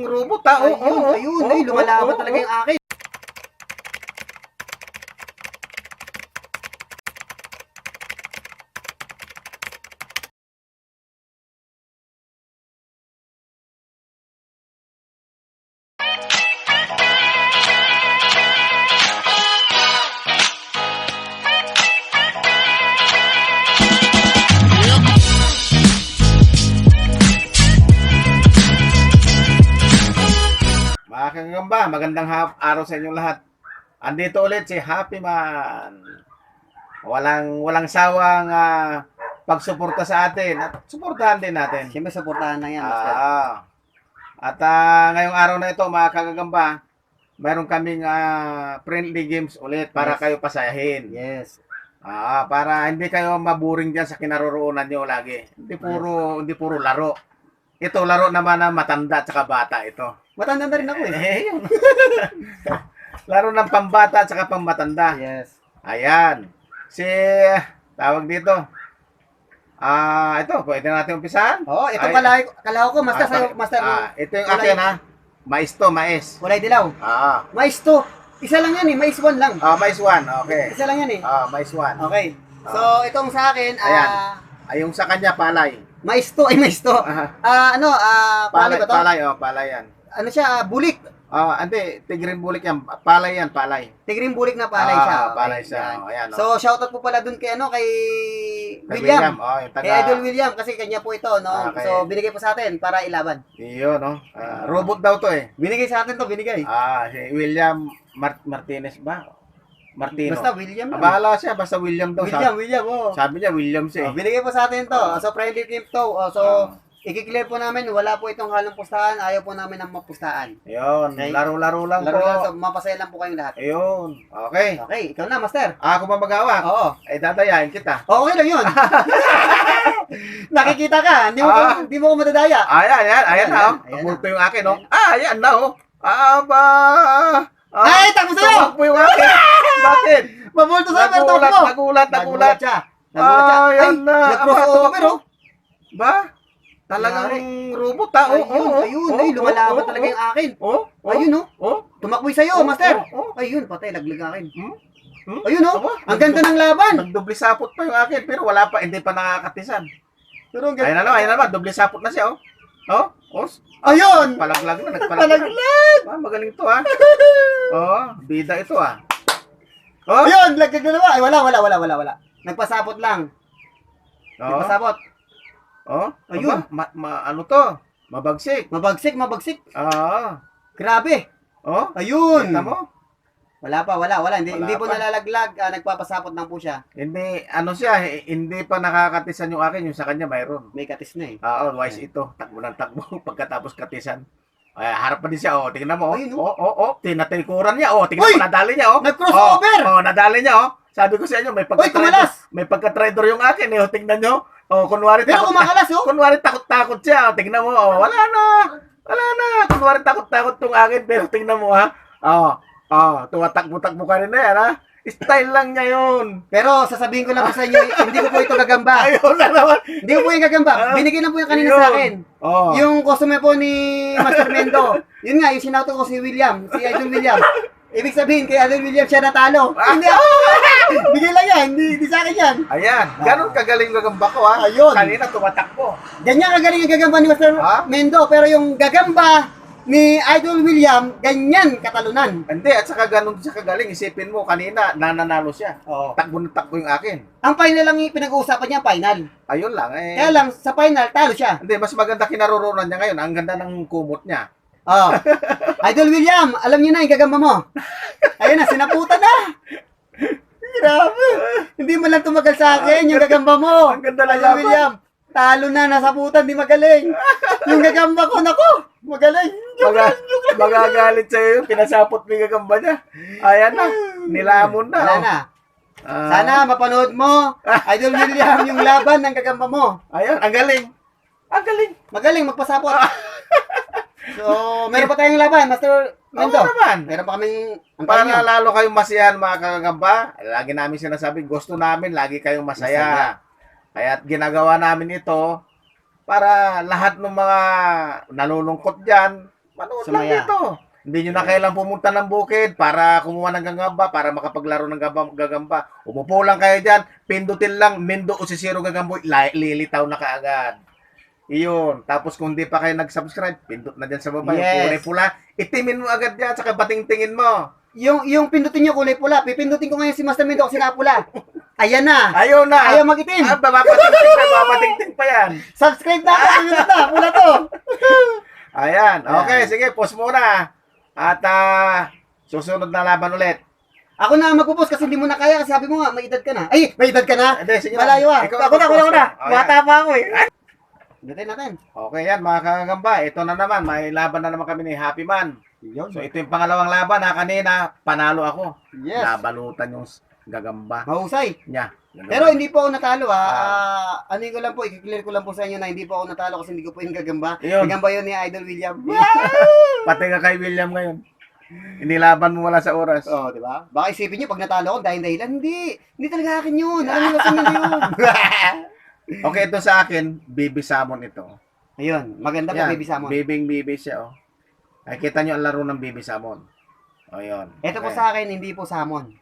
robot ha. Ayun, lumalaban talaga yung akin. Mga kagamba, magandang araw sa inyong lahat. Andito ulit si Happy Man. Walang sawang pagsuporta sa atin at suportahan din natin. Siyempre, supportahan na yan, Master. At ngayong araw na ito, mga kagagamba, mayroon kaming friendly games ulit para Yes. kayo pasayahin. Yes. Para hindi kayo maburing diyan sa kinaroroonan nyo lagi. Hindi puro laro. Ito laro naman ng matanda at saka bata ito. Matanda na rin ako eh. Yun. Laro ng pambata at saka pammatanda. Yes. Ayan. Tawag dito. Ito, pwede natin umpisahan. Ito Ay, kalaw ko, Master, sa'yo, Master. ito yung akin ha. Mais to, mais. Kulay dilaw. Mais to. Isa lang yan eh, mais 1 lang. Mais 1, okay. Isa lang yan eh. Mais 1. Okay. So, itong sa akin, Ayan. Ay, yung sa kanya, palay. mais to. Paano ba to? Palay yan. Ano siya, bulik. Hindi, tigring bulik yan. Palay yan, palay. Tigring bulik na palay siya. Okay, Palay siya. yan. Ayan, So, shoutout po pala dun kay Kay William. yung Kay Idol William kasi kanya po ito, no? Okay. So, binigay po sa atin para ilaban. Iyo, no? Robot daw to eh. Binigay sa atin to, binigay. Si William Martinez ba? Martino. Basta William. Bahala siya, basta William daw. William, oh. Sabi niya, William siya eh. Binigay po sa atin to. So, friendly game to. I-clear po namin, wala po itong halong pustahan. Ayaw po namin ng mapustahan. Ayun, Okay. laro-laro lang Laro po. lang, so, mapasaya lang po kayong lahat. Ayun, okay. Okay, ikaw na, Master. Ako ba mag-awak? Oo. Dadayain kita. Okay lang yun. Nakikita ka, hindi mo ko madadaya. Ayan na, oh. Ayan na. Multo yung akin, oh. Ayan na, oh. Ay, takbo sa'yo! Tumakbo yung akin. Bakit? Mabulto sa'yo, pero takbo! Nagulat siya. Nagulat siya. Ay, Ayan na. nag-crossover, oh. Ba? Talagang robot, ha? Ayun, lumalaban talaga yung akin. Ayun, oh. Tumakboy sa'yo, Master. Ayun, patay, laglag akin. Ayun, oh. Ang ganda ng laban. Nagdoble sapot pa yung akin, pero wala pa, hindi pa nakakatisan. Pero ang ganda. Ayan naman, doble sapot na siya, oh. Ayun! Palaglag na, Palaglag! Magaling to, ha? Bida ito, ha? Ayun, laglag na naman. Ay, wala. Nagpasapot lang. Nagpasapot. Ayun. Ano to? Mabagsik. Mabagsik. Grabe. Ayun. Kita mo? Wala. Hindi po pa. nalalaglag. Nagpapasapot lang po siya. Hindi, hindi pa nakakatisan yung akin, yung sa kanya mayroon. May katis na eh. Wise ito. Takbo ng takbo pagkatapos katisan. Harap pa din siya, tingnan mo, Ayun, tinatalikuran niya, tingnan Uy! mo, nadali niya, Nag-crossover! Nadali niya, Sabi ko sa inyo, kumalas! may pagka-traitor yung akin, tingnan nyo. Kunwari Pero kumakalas, kunwari takot-takot siya, tingnan mo, wala na. Kunwari takot-takot tong akin, pero tingnan mo, ha. Tumatakbo-takbo ka rin na yan, ha. Style lang niya yun. Pero sasabihin ko lang po sa inyo, hindi ko po ito gagamba. Ayun na naman. Hindi ko po yung gagamba. Binigay lang po yung kanina sa akin. Yung customer po ni Master Mendo. Yun nga, yung sinauto ko si Idol William. Ibig sabihin, kay Idol William siya natalo. Hindi ako. Bigay lang yan, hindi sa akin yan. Ayan, ganun kagaling gagamba ko, ha. Ayun. Kanina tumatakbo. Ganyan kagaling yung gagamba ni Master Mendo. Pero yung gagamba ni Idol William, ganyan katalunan. Hindi, at saka ganun siya kagaling. Isipin mo, kanina, nananalo siya. Takbo na takbo yung akin. Ang final lang yung pinag-uusapan niya, final. Ayun lang, Kaya lang, sa final, talo siya. Hindi, mas maganda kinaroroonan niya ngayon. Ang ganda ng kumot niya. Idol William, alam niyo na yung gagamba mo. Ayun na, sinaputan na. Grabe. Hindi mo lang tumagal sa akin yung gagamba mo. Ang ganda ng Idol laban. William, talo na, nasaputan, di magaling. Yung gagamba ko, nako, magaling. Magagalit sa'yo yung pinasapot mo yung gagamba niya. Ayan na, nilamon na. Wala na. Sana mapanood mo, Idol William, yung laban ng gagamba mo. Ayan, ang galing. Magaling, magpasapot. So, meron pa tayong laban, Master Mendo. Naman. Meron pa kaming Para lalo kayong masiyahan mga kagagamba, lagi namin sinasabi, gusto namin lagi kayong masaya. Kaya ginagawa namin ito para lahat ng mga nalulungkot dyan, Manood lang Sumaya. dito. Hindi nyo na kailang pumunta ng bukid para kumuha ng gagamba, para makapaglaro ng gagamba. Umupo lang kayo dyan, pindutin lang, Mendo o si Zero Gagamboy, lilitaw na kaagad. Iyon. Tapos kung di pa kayo nag-subscribe, pindot na dyan sa baba. Yung Yes. kulay pula, itimin mo agad dyan, saka batingtingin mo. Yung pindutin nyo kulay pula, pipindutin ko ngayon si Master Mendo kasi napula. Ayan na. Ayaw na. Ayaw magitim. Babatingting pa yan. Subscribe na ako, pindutin na, pula to. Ayan. Okay, Ayan. sige, pause muna. At susunod na laban ulit. Ako na magpupos kasi hindi mo na kaya kasi sabi mo nga, may edad ka na. Ay, may edad ka na? Hindi, sige Malayo ah. Ikaw, Ako na. Oh, Bata yan. pa ako eh. Pindutin natin. Okay yan, mga kagamba. Ito na naman, may laban na naman kami ni Happy Man. Yun. So, ito yung pangalawang laban ha. Kanina, panalo ako. Yes. Nabalutan yung gagamba Mahusay. niya. Pero hindi po ako natalo ano ko lang po, i-clear ko lang po sa inyo na hindi po ako natalo kasi hindi ko po yung gagamba. Yun. Gagamba yun ni Idol William. Pati nga kay William ngayon. Hindi laban mo wala sa oras. Oh, di ba? Baka isipin niyo pag natalo ako dahil dahilan, hindi talaga akin yun. Alam niyo kasi na yun. Okay, ito sa akin, baby salmon ito. Ayun, maganda po Yan, baby salmon. Baby siya, oh. Ay, kita nyo ang laro ng baby salmon. O, yun. Ito po Okay. sa akin, hindi po salmon.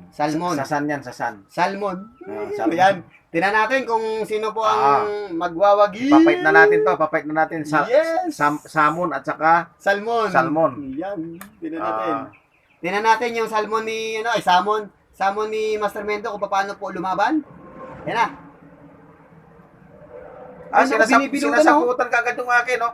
Salmon. Sasan yan, sasan. Salmon. Salmon. Yan. Tingnan natin kung sino po ang magwawagi. Papait na natin. Yes. Salmon at saka Salmon. salmon. Yan. Tingnan natin. Ah, Tingnan natin yung salmon ni, salmon. Salmon ni Master Mendo kung paano po lumaban. Yan na. Ano, binibilutan, sinasaputan ka agad yung akin, no?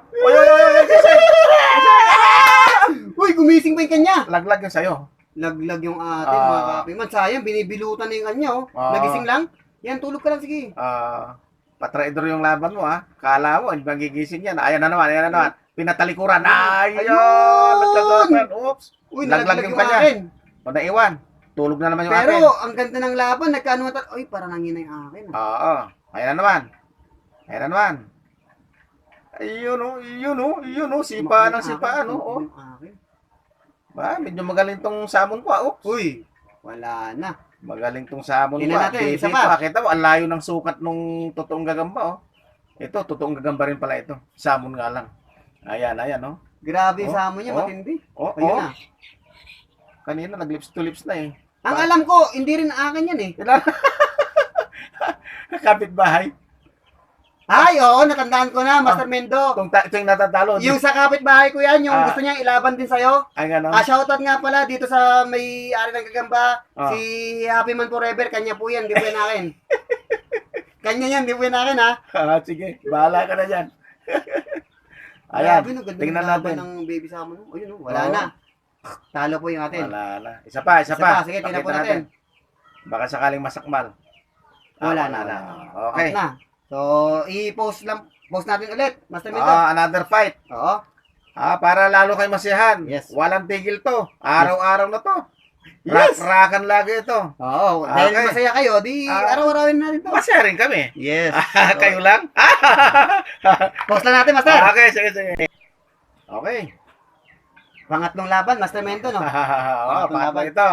Uy, gumising pa yung kanya. Laglag yung sa'yo. Laglag yung atin, Ah. mga kapiman. Sayang, binibilutan na yung kanya, oh. Ah. Nagising lang. Yan, tulog ka lang, sige. Patraidor yung laban mo, ha? Kala mo, hindi magigising yan. Ayan na naman. Pinatalikuran. Ayun! Ayun! Nagkagapan. Oops! Uy, Laglag nalaglag yung yung kanya. akin. O, naiwan. Tulog na naman yung Pero, akin. ang ganda ng laban, nagkaano nga uy, parang nangina yung akin. Oo. Ayan na naman. Ayun, oh. Sipaan ng sipaan, oh. Yung akin. Medyo magaling tong salmon ko, Oops. Uy, wala na. Magaling tong salmon ko. Tingnan natin, Baby isa ko, pa. Kita mo, ang layo ng sukat nung totoong gagamba, oh. Ito, totoong gagamba rin pala ito. Salmon nga lang. Ayan, oh. Grabe yung Oh, samo niya, oh. matindi. Oh, Ayun oh. na. Kanina, nag-lips to lips na eh. Ang alam ko, hindi rin akin yan eh. Kapitbahay. Ay, oo, natandaan ko na, Master Mendo. Ito yung natatalo. Yung sa kapitbahay ko yan, yung Ah. gusto niyang ilaban din sa'yo. Ay, gano'n. Shoutout nga pala dito sa may-ari ng gagamba, Ah. si Happy Man Forever, kanya po yan, di po yan akin. Kanya yan, di po yan akin ha. Sige, bahala ka na dyan. Ayan, Grabe, no, ganda tingnan ng laban natin. ng baby sa mo. Ayun, oh, wala Oo. na. Talo po yung atin. Wala na. Isa pa. Isa pa, sige, tingnan po Pakita natin. Baka sakaling masakmal. Wala Wala na. Okay. Out na. So, i-post natin ulit, Master Mendo. Another fight. Oo. Para lalo kayo masiyahan. Yes. Walang tigil to. Araw-araw na to. Yes. Rakan lagi ito. Oo, dahil Okay. masaya kayo, di araw-arawin na rin to. Masaya rin kami. Yes. Kayo lang? Post na natin, Master. Okay, sige. Okay. Pangatlong laban, Master Mendo, no? Paano ito?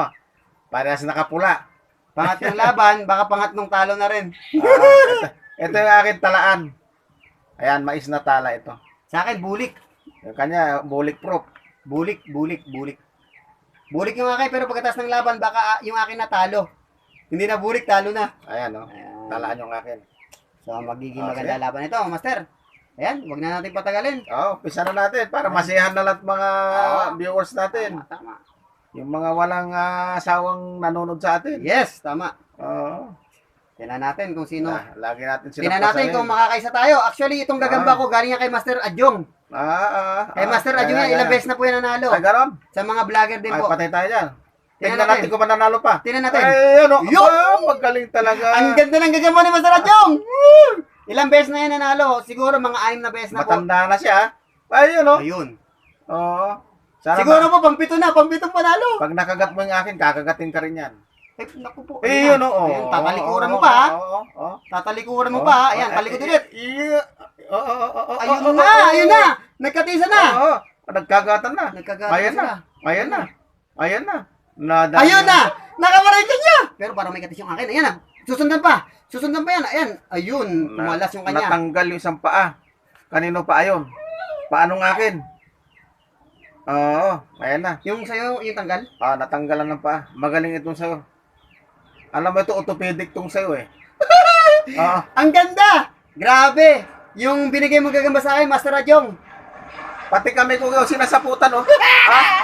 Parehas nakapula. Pangatlong laban, baka pangatlong talo na rin. Ito yung akin talaan. Ayan, mais na tala ito. Sa akin, bulik. Yung kanya, bulik proof. Bulik. Bulik yung akin, pero pagkatapos ng laban, baka yung akin natalo. Hindi na bulik, talo na. Ayan, Ayan. talaan yung akin. So, magiging Okay. maganda laban ito, Master. Ayan, huwag na natin patagalin. Umpisa na natin para masiyahan na lahat mga viewers natin. Tama. Yung mga walang sawang nanonood sa atin. Yes, tama. Oo. Tingnan natin kung sino. Lagi natin sila Tingnan natin kung makakaisa tayo. Actually, itong gagamba ko, galing yan kay Master Adjong. Kay Master Adjong yan, ilang beses na po yan nanalo. Ay, ganon? Sa mga vlogger din Ay, po. patay tayo dyan. Tingnan Tingnan natin. natin kung mananalo pa. Tingnan natin. Ay, ano? Yun! Magaling talaga. Ang ganda ng gagamba ni Master Adjong! Ilang beses na yan nanalo? Siguro mga 6 na beses na po. Matanda na siya. Ayun, no? Ayun. Oo. Sana Siguro po, pampitong panalo. pag nakagat mo yung akin, kakagatin ka rin yan. Naku po. Yun, oo. Ayan, tatalikuran mo pa, ha? Oo. Tatalikuran mo pa, ha? Ayan, talikod ulit. Oo. Ayun na! Nagkatisa na! Oo. Nagkagatan na. Nagkagatan Ayan sila. na. Ayan na. Ayun na! Nakamaray ka niya! Pero parang may katis yung akin. Ayan na. Susundan pa yan. Ayan. Ayun. Tumalas yung kanya. Natanggal yung isang paa. Kanino pa ayon? Paano ng akin? Oo, ayan na. Yung sa'yo, yung tanggal? Natanggalan ng paa. Magaling itong sayo. Alam mo ito, orthopedic tong sayo eh. Oo. Ang ganda! Grabe! Yung binigay mo gagamba sa akin, Master Rajong. Pati kami ko sinasaputan, oh.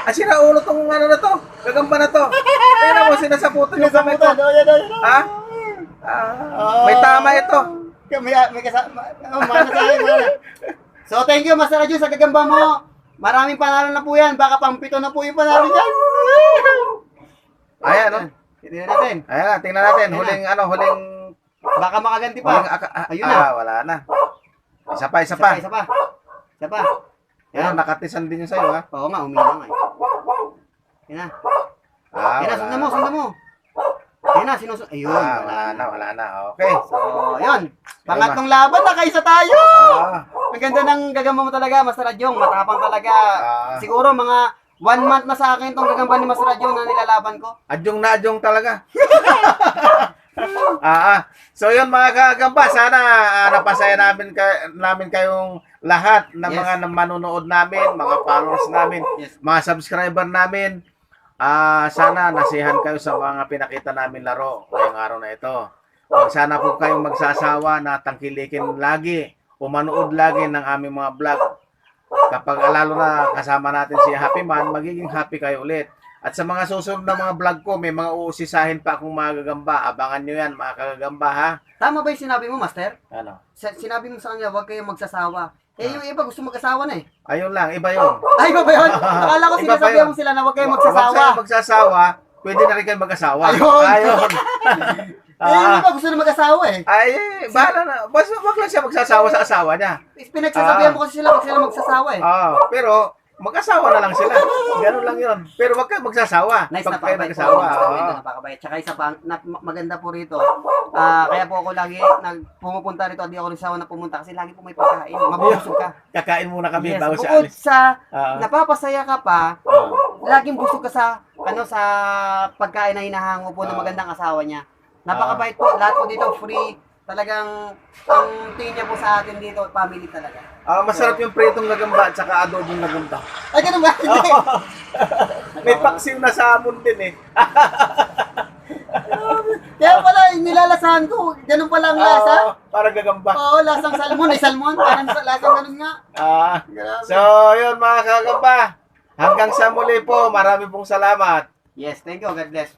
Sinaulo tong ano na to. Gagamba na to. Tingnan mo, sinasaputan yung kamay ko. Ha? May tama ito. May kasama. Mana sa akin, mana. So, thank you, Master Rajong, sa gagamba mo. Maraming panalo na po yan. Baka pang-pito na po yung panalo dyan. Ayan, oh. Tingnan natin. Ayan na, tingnan natin. Huling Baka makaganti pa. Ayun na. Wala na. Isa pa. Isa pa. Yan, nakatisan din yung sayo, ha? Oo nga, umilang nga. Yan na. Yan na, sundan mo. Yan na, sinusunod. Ayun. Wala na. Okay. So, yun. Pangatlong laban na, kaisa tayo. Ang ganda ng gagamba mo talaga, Master Rajong. Matapang talaga. Siguro mga 1 month na sa akin tong gagamba ni Master Rajong na nilalaban ko. Adyong talaga. So yun mga kagamba, sana napasaya namin kayong lahat ng mga manonood namin, mga followers namin, mga subscriber namin. Sana nasihan kayo sa mga pinakita namin laro ngayong araw na ito. Sana po kayong magsasawa na tangkilikin lagi o manood lagi ng aming mga vlog. Kapag lalo na kasama natin si Happy Man, magiging happy kayo ulit. At sa mga susunod na mga vlog ko, may mga uusisahin pa akong mga gagamba. Abangan nyo yan, mga kagagamba, ha? Tama ba yung sinabi mo, Master? Ano? Sinabi mo sa kanya, huwag kayong magsasawa. Yung iba gusto mag-asawa na eh. Ayun lang, iba yun. Ay, iba ba yun? Akala ko sinasabi mo sila na huwag kayong magsasawa. Huwag kayong magsasawa, pwede na rin kayo mag-asawa. Ayun. Yung iba gusto na mag-asawa eh. Bahala na. Basta wag lang siya magsasawa sa asawa niya. Pinagsasabihan mo kasi sila, huwag sila magsasawa eh. Pero mag-asawa na lang sila. Ganun lang yun. Pero wag kayo magsasawa. Nice, pag kayo napakabayad nagsawa. po. Napakabayad. Tsaka isa pa, maganda po rito. Kaya po ako lagi pumupunta rito. Hindi ako nagsawa na pumunta kasi lagi po may pagkain. Mabusog ka. Kakain muna kami Yes, bago siya bukod alis. sa napapasaya ka pa, laging busog ka sa sa pagkain na hinahango po ng magandang asawa niya. Napakabait po. Lahat po dito free. Talagang ang tingin niya po sa atin dito, family talaga. Masarap yung pritong gagamba at saka adobong gagamba. Ay, ganun ba? Hindi. May paksiw na salmon din eh. Kaya pala, nilalasahan ko. Ganun pala ang lasa. Parang gagamba. Oo, lasang salmon. Ay, salmon. Parang lasang ganun nga. So, yun mga kagamba. Hanggang sa muli po. Marami pong salamat. Yes, thank you. God bless.